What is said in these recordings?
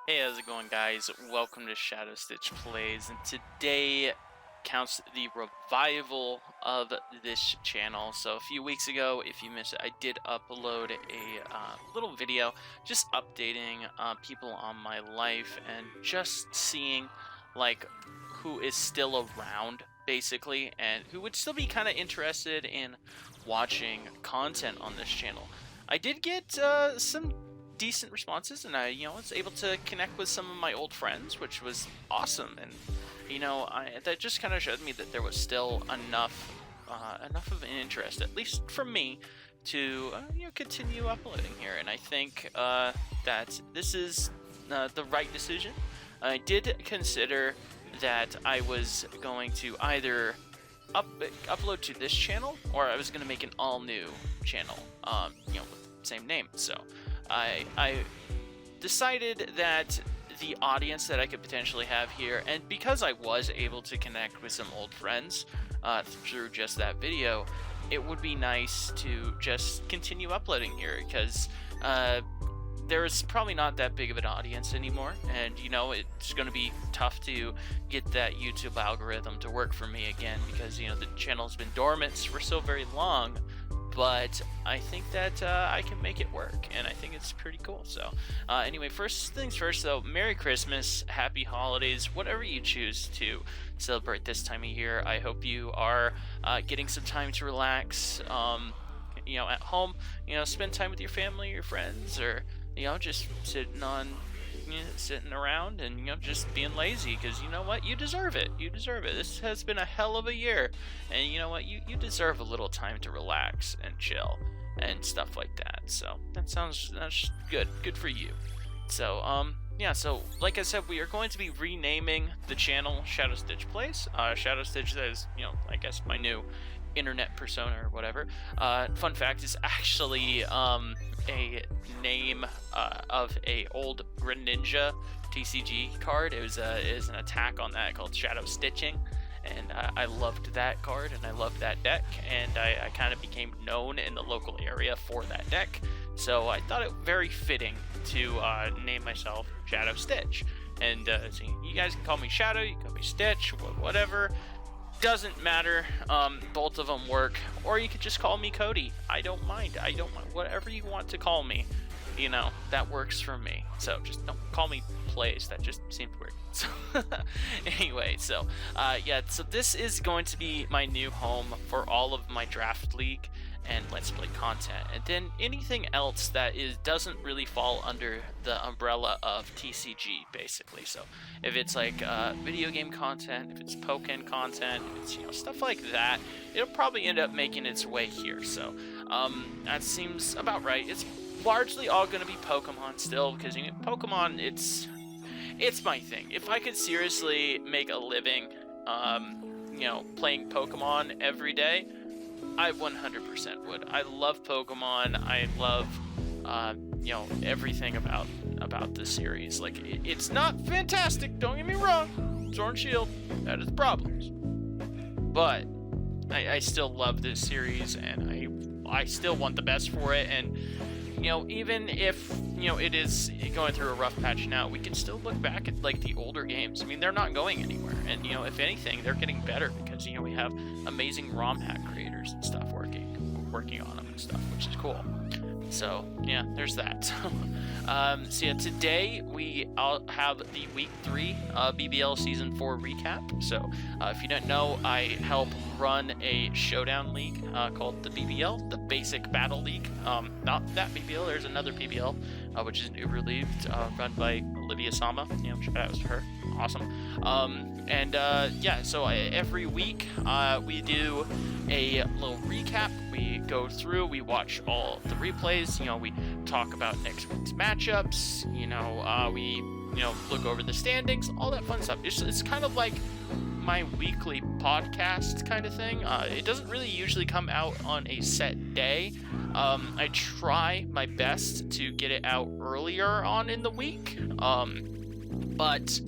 Hey, how's it going, guys? Welcome to Shadow Stitch Plays, and today counts the revival of this channel. So a few weeks ago, if you missed it, I did upload a little video just updating people on my life and just seeing like who is still around, basically, and who would still be kind of interested in watching content on this channel. I did get some decent responses, and I was able to connect with some of my old friends, which was awesome. And that just kind of showed me that there was still enough of an interest, at least from me, to continue uploading here. And I think that this is the right decision. I did consider that I was going to either upload to this channel, or I was going to make an all new channel with the same name. So I decided that the audience that I could potentially have here, and because I was able to connect with some old friends through just that video, it would be nice to just continue uploading here, because there's probably not that big of an audience anymore, and it's going to be tough to get that YouTube algorithm to work for me again, because the channel's been dormant for so very long. But I think that I can make it work, and I think it's pretty cool. So anyway, first things first, though, Merry Christmas, Happy Holidays, whatever you choose to celebrate this time of year. I hope you are getting some time to relax, at home, spend time with your family, your friends, or just sitting around and just being lazy, because you know what, you deserve it. This has been a hell of a year, and you know what, you deserve a little time to relax and chill and stuff like that. So that's good for you. So so like I said, we are going to be renaming the channel Shadow Stitch Plays. Shadow Stitch, that is I guess my new internet persona or whatever. Fun fact, is actually a name of a old Greninja TCG card. It was an attack on that called Shadow Stitching, and I loved that card and I loved that deck, and I kind of became known in the local area for that deck. So I thought it very fitting to name myself Shadow Stitch. And so you guys can call me Shadow, you can call me Stitch, whatever. Doesn't matter. Both of them work. Or you could just call me Cody. I don't mind. Whatever you want to call me, that works for me. So just don't call me Plays. That just seems weird. So anyway, so so this is going to be my new home for all of my Draft League and Let's Play content, and then anything else that doesn't really fall under the umbrella of TCG, basically. So if it's like video game content, if it's Pokémon content, if it's stuff like that, it'll probably end up making its way here. So that seems about right. It's largely all going to be Pokemon still, because Pokemon, it's my thing. If I could seriously make a living playing Pokemon every day, I 100% would. I love Pokemon. I love, everything about this series. Like, it's not fantastic, don't get me wrong. Sword and Shield, that is problems. But I still love this series, and I still want the best for it. And, even if, it is going through a rough patch now, we can still look back at, like, the older games. I mean, they're not going anywhere. And, if anything, they're getting better, because, we have amazing ROM hack creators and stuff working on them and stuff, which is cool. So, yeah, there's that. Today I'll have the Week 3 BBL Season 4 recap. So, if you don't know, I help run a showdown league called the BBL, the Basic Battle League. Not that BBL, there's another BBL, which is an Uber League run by Olivia Sama. Shout out to her. Awesome. So every week we do a little recap. We go through, we watch all the replays, we talk about next week's matchups, we look over the standings, all that fun stuff. It's kind of like my weekly podcast kind of thing. It doesn't really usually come out on a set day. I try my best to get it out earlier on in the week, but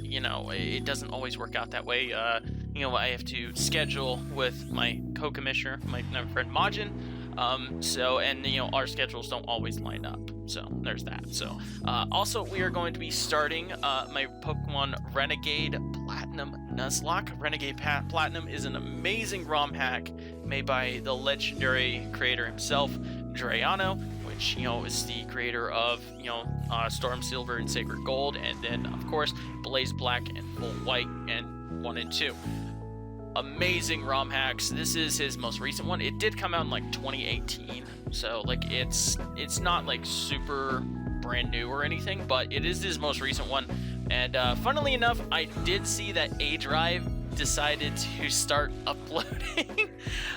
it doesn't always work out that way. I have to schedule with my co-commissioner, my friend Majin. Our schedules don't always line up. So there's that. So also we are going to be starting my Pokemon Renegade Platinum Nuzlocke. Renegade Platinum is an amazing ROM hack made by the legendary creator himself, Drayano, which, is the creator of, Storm Silver and Sacred Gold, and then, of course, Blaze Black and Full White and 1 and 2. Amazing ROM hacks. This is his most recent one. It did come out in, 2018, so, it's not, super brand new or anything, but it is his most recent one, and, funnily enough, I did see that A-Drive decided to start uploading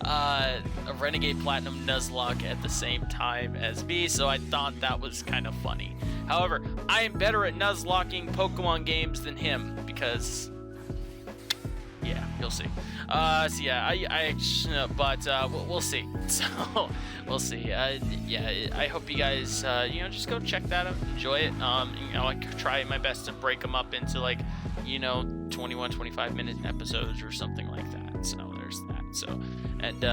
a Renegade Platinum Nuzlocke at the same time as me, so I thought that was kind of funny. However, I am better at Nuzlocking Pokemon games than him, because yeah, you'll see. We'll see. So we'll see. Yeah, I hope you guys, just go check that out, enjoy it. I try my best to break them up into 21, 25-minute episodes or something like that. So there's that. So, and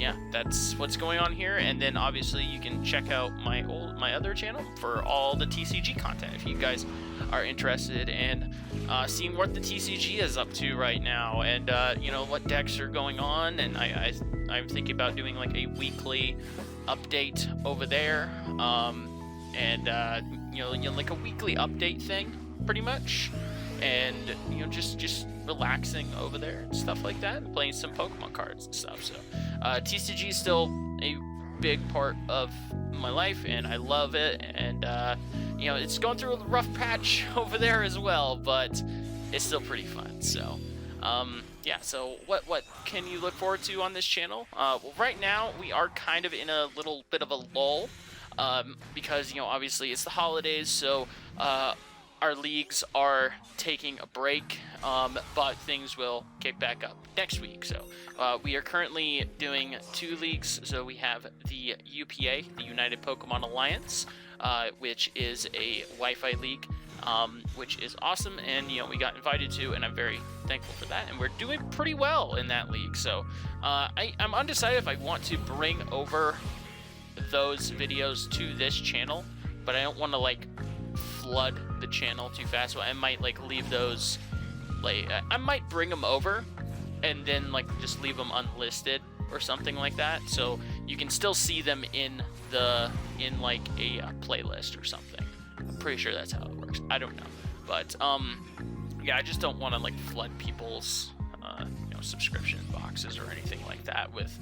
yeah, that's what's going on here. And then obviously you can check out my other channel for all the TCG content if you guys are interested in seeing what the TCG is up to right now, and what decks are going on. And I'm thinking about doing a weekly update over there, and like a weekly update thing, pretty much. And just relaxing over there and stuff like that, and playing some Pokemon cards and stuff. So TCG is still a big part of my life, and I love it. And it's going through a rough patch over there as well, but it's still pretty fun. So yeah, so what can you look forward to on this channel? Well, right now we are kind of in a little bit of a lull, because obviously it's the holidays, so our leagues are taking a break, but things will kick back up next week. So we are currently doing 2 leagues. So we have the UPA, the United Pokemon Alliance, which is a Wi-Fi league, which is awesome, and we got invited to, and I'm very thankful for that. And we're doing pretty well in that league. So I'm undecided if I want to bring over those videos to this channel, but I don't want to flood the channel too fast, so I might leave those, I might bring them over and then just leave them unlisted or something like that, so you can still see them in a playlist or something. I'm pretty sure that's how it works. I don't know, but yeah, I just don't want to flood people's subscription boxes or anything like that with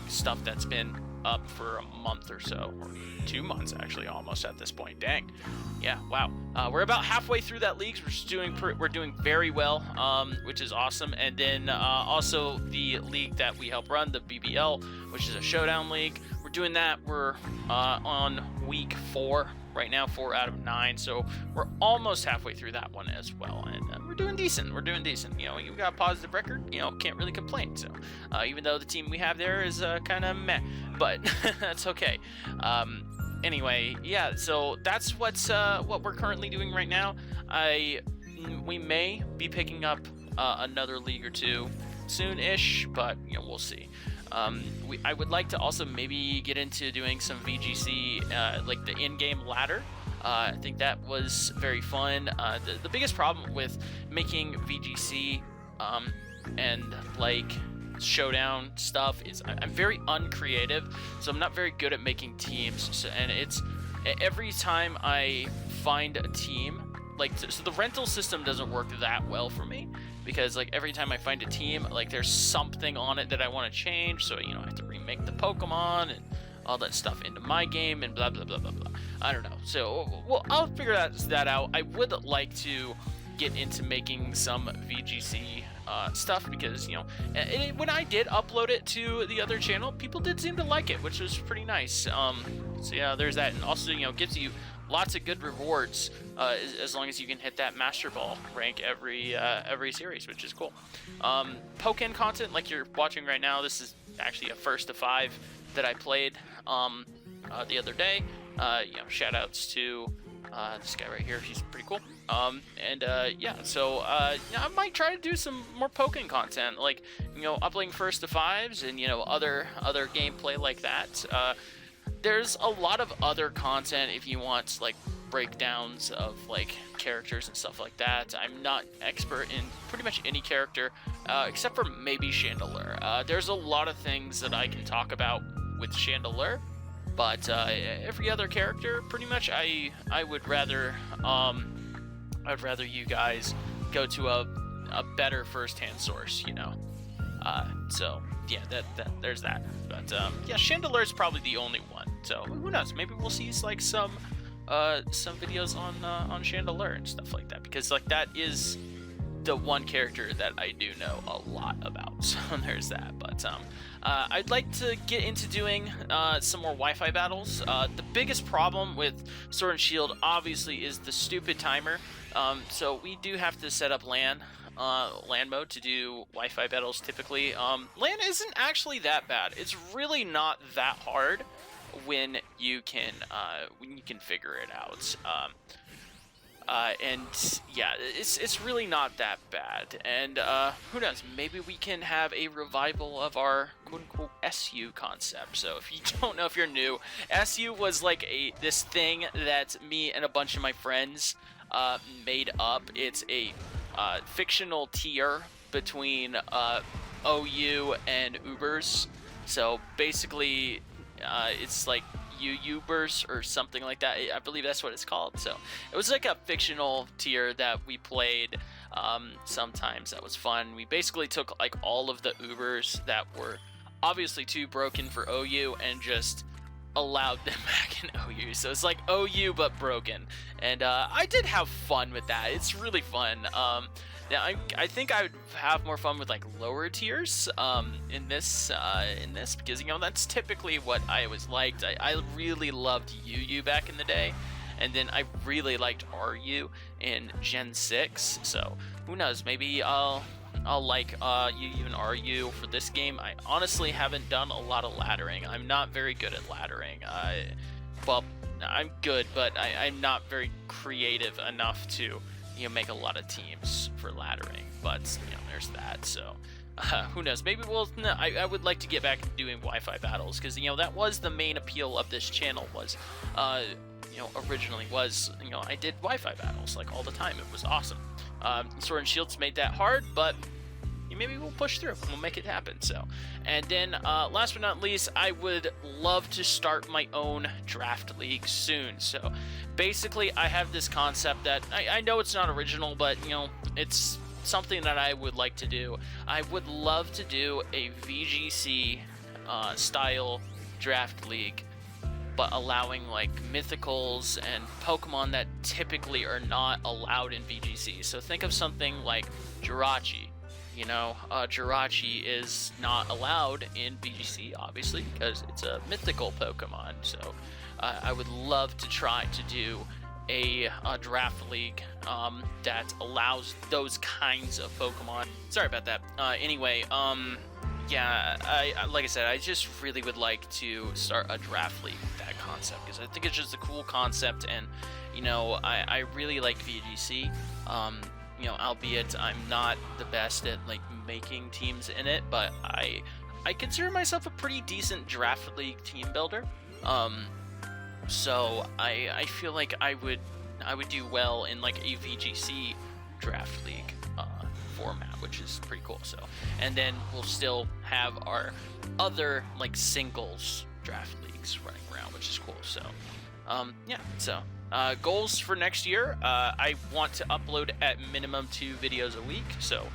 stuff that's been up for a month or so, or 2 months actually, almost at this point. Dang. Yeah, wow. We're about halfway through that league. We're doing very well, which is awesome. And then also the league that we help run, the BBL, which is a showdown league. We're doing that. We're on week 4 right now, 4 out of 9. So we're almost halfway through that one as well, and we're doing decent. We're doing decent. We've got a positive record. Can't really complain. So even though the team we have there is kind of meh, but that's okay. Anyway, yeah, so that's what we're currently doing right now. We may be picking up another league or 2 soon-ish, but we'll see. I would like to also maybe get into doing some VGC, the in-game ladder. I think that was very fun. The biggest problem with making VGC and showdown stuff is I'm very uncreative, so I'm not very good at making teams. So, and it's every time I find a team, so the rental system doesn't work that well for me, because every time I find a team, there's something on it that I want to change, so I have to remake the Pokemon and all that stuff into my game and blah blah blah blah blah. I don't know. So I'll figure that out. I would like to get into making some VGC stuff, because when I did upload it to the other channel, people did seem to like it, which was pretty nice. So yeah, there's that, and also gives you lots of good rewards as long as you can hit that Master Ball rank every series, which is cool. Pokémon content like you're watching right now, this is actually a 1st to 5 that I played the other day. Shout outs to this guy right here, he's pretty cool. Yeah, so I might try to do some more Pokémon content, uploading 1st to 5s and other gameplay like that. there's a lot of other content if you want like breakdowns of like characters and stuff like that. I'm not expert in pretty much any character except for maybe Chandelure. There's a lot of things that I can talk about with Chandelure, but every other character, pretty much, I would rather I'd rather you guys go to a better first-hand source, you know. So yeah, there's that. But yeah, Chandelure is probably the only one. So who knows? Maybe we'll see like some videos on Chandelure and stuff like that, because like that is the one character that I do know a lot about. So there's that. But I'd like to get into doing some more Wi-Fi battles. The biggest problem with Sword and Shield obviously is the stupid timer. So we do have to set up LAN mode to do Wi-Fi battles typically. LAN isn't actually that bad. It's really not that hard when you can figure it out. And yeah, it's really not that bad. And who knows, maybe we can have a revival of our quote-unquote SU concept. So if you don't know, if you're new, SU was like this thing that me and a bunch of my friends made up. It's a fictional tier between OU and Ubers. So basically, it's like Ubers or something like that. I believe that's what it's called. So it was like a fictional tier that we played sometimes. That was fun. We basically took like all of the Ubers that were obviously too broken for OU and just allowed them back in OU. So it's like OU but broken. And I did have fun with that. It's really fun. Now I think I would have more fun with like lower tiers in this because, you know, that's typically what I always liked. I really loved UU back in the day, and then I really liked RU in Gen 6. So who knows, maybe I'll like UU and RU for this game. I honestly haven't done a lot of laddering. I'm not very good at laddering. Well, I'm good, but I'm not very creative enough to, you know, make a lot of teams for laddering. But, you know, there's that. So who knows, maybe I would like to get back to doing Wi-Fi battles, because, you know, that was the main appeal of this channel, was you know, originally was, you know, I did Wi-Fi battles like all the time. It was awesome. Sword and Shields made that hard, but maybe we'll push through. We'll make it happen. So, and then last but not least, I would love to start my own draft league soon. So basically, I have this concept that I know it's not original, but, you know, it's something that I would like to do. I would love to do a VGC style draft league, but allowing like mythicals and Pokemon that typically are not allowed in VGC. So think of something like Jirachi. You know, Jirachi is not allowed in VGC, obviously, because it's a mythical Pokemon. So I would love to try to do a draft league that allows those kinds of Pokemon. Sorry about that. Anyway, yeah, like I said, I just really would like to start a draft league with that concept, because I think it's just a cool concept, and, you know, I really like VGC. You know, albeit I'm not the best at like making teams in it, but I consider myself a pretty decent draft league team builder. So I feel like I would do well in like a VGC draft league format, which is pretty cool. So, and then we'll still have our other like singles draft leagues running around, which is cool. So yeah, so goals for next year, I want to upload at minimum 2 videos a week. So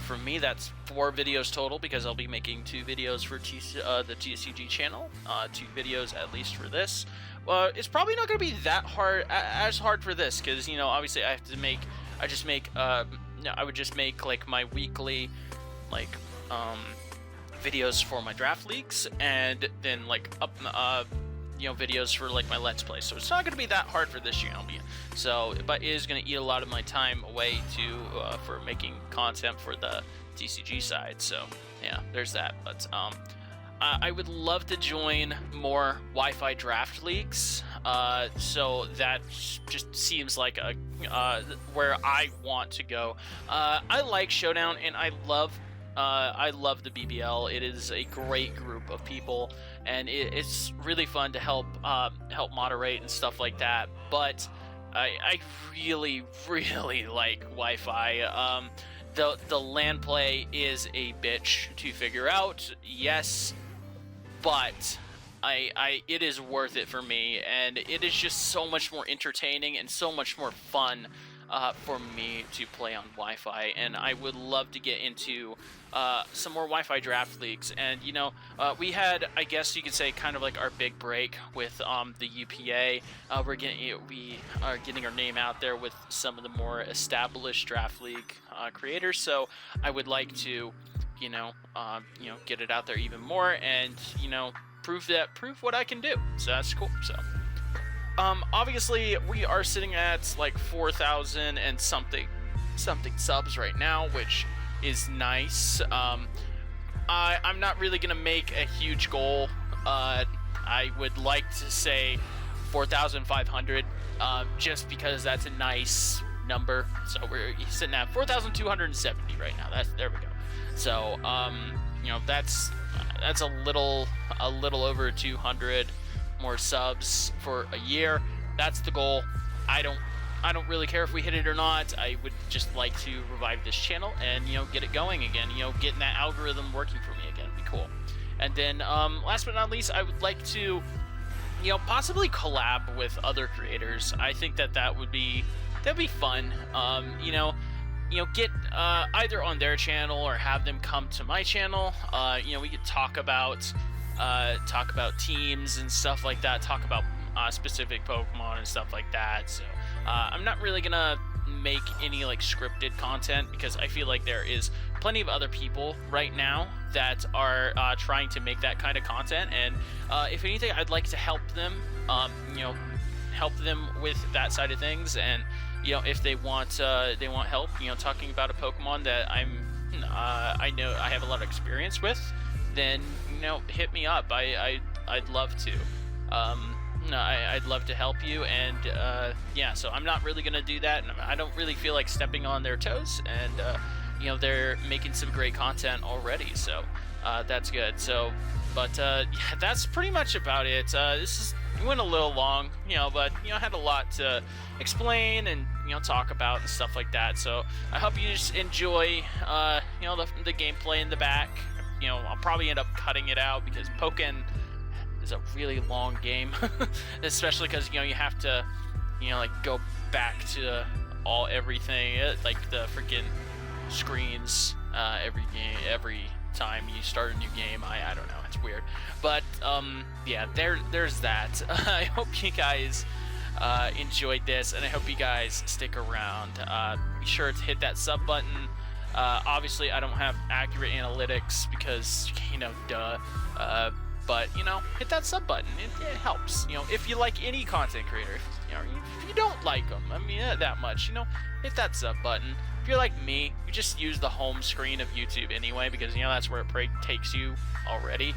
for me, that's 4 videos total, because I'll be making 2 videos for the TCG channel, 2 videos at least for this. It's probably not going to be that hard, as hard for this, because, you know, obviously I have to make, I would just make like my weekly like videos for my draft leagues, and then like you know, videos for like my Let's Play. So it's not going to be that hard for this channel. So, but it is going to eat a lot of my time away for making content for the TCG side. So yeah, there's that. But I would love to join more Wi-Fi draft leagues. So that just seems like where I want to go. I like Showdown, and I love the BBL. It is a great group of people, and it's really fun to help moderate and stuff like that. But I really really like Wi-Fi. The LAN play is a bitch to figure out, yes, but it is worth it for me, and it is just so much more entertaining and so much more fun for me to play on Wi-Fi. And I would love to get into some more Wi-Fi draft leagues. And we had, I guess you could say, kind of like our big break with the UPA. We are getting our name out there with some of the more established draft league creators. So I would like to get it out there even more, and prove what I can do. So that's cool. So obviously we are sitting at like 4,000 and something subs right now, which is nice. I'm not really gonna make a huge goal. I would like to say 4,500, just because that's a nice number. So we're sitting at 4,270 right now. There we go. So that's a little over 200 more subs for a year. That's the goal. I don't really care if we hit it or not. I would just like to revive this channel and get it going again. Getting that algorithm working for me again would be cool. And then last but not least, I would like to possibly collab with other creators. I think that'd be fun. Get either on their channel or have them come to my channel. We could talk about teams and stuff like that, talk about specific Pokemon and stuff like that. So I'm not really gonna make any like scripted content, because I feel like there is plenty of other people right now that are trying to make that kind of content, and if anything, I'd like to help them with that side of things. And if they want help, talking about a Pokemon that I know I have a lot of experience with, then hit me up. I'd love to. I'd love to help you. And yeah, so I'm not really gonna do that, and I don't really feel like stepping on their toes. And they're making some great content already, so that's good. So, but yeah, that's pretty much about it. It went a little long, but I had a lot to explain and talk about and stuff like that. So I hope you just enjoy the gameplay in the back. I'll probably end up cutting it out, because Pokken is a really long game, especially because you have to like go back to everything, like the freaking screens every time you start a new game. I don't know, it's weird, but yeah, there's that. I hope you guys enjoyed this, and I hope you guys stick around. Be sure to hit that sub button. Obviously I don't have accurate analytics, because duh, but hit that sub button. It helps. If you like any content creator, if you don't like them, that much, hit that sub button. If you're like me, you just use the home screen of YouTube anyway, because that's where it takes you already.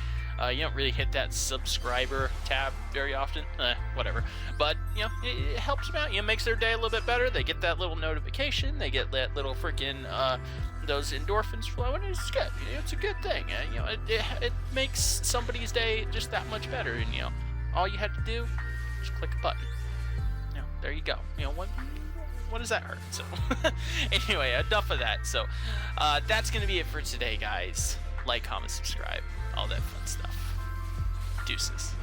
You don't really hit that subscriber tab very often, whatever. But it helps them out. Makes their day a little bit better. They get that little notification. They get that little freaking those endorphins flowing. It's good. It's a good thing. It makes somebody's day just that much better. And all you had to do, just click a button. There you go. What does that hurt? So anyway, enough of that. So that's gonna be it for today, guys. Like, comment, subscribe, all that fun stuff. Deuces.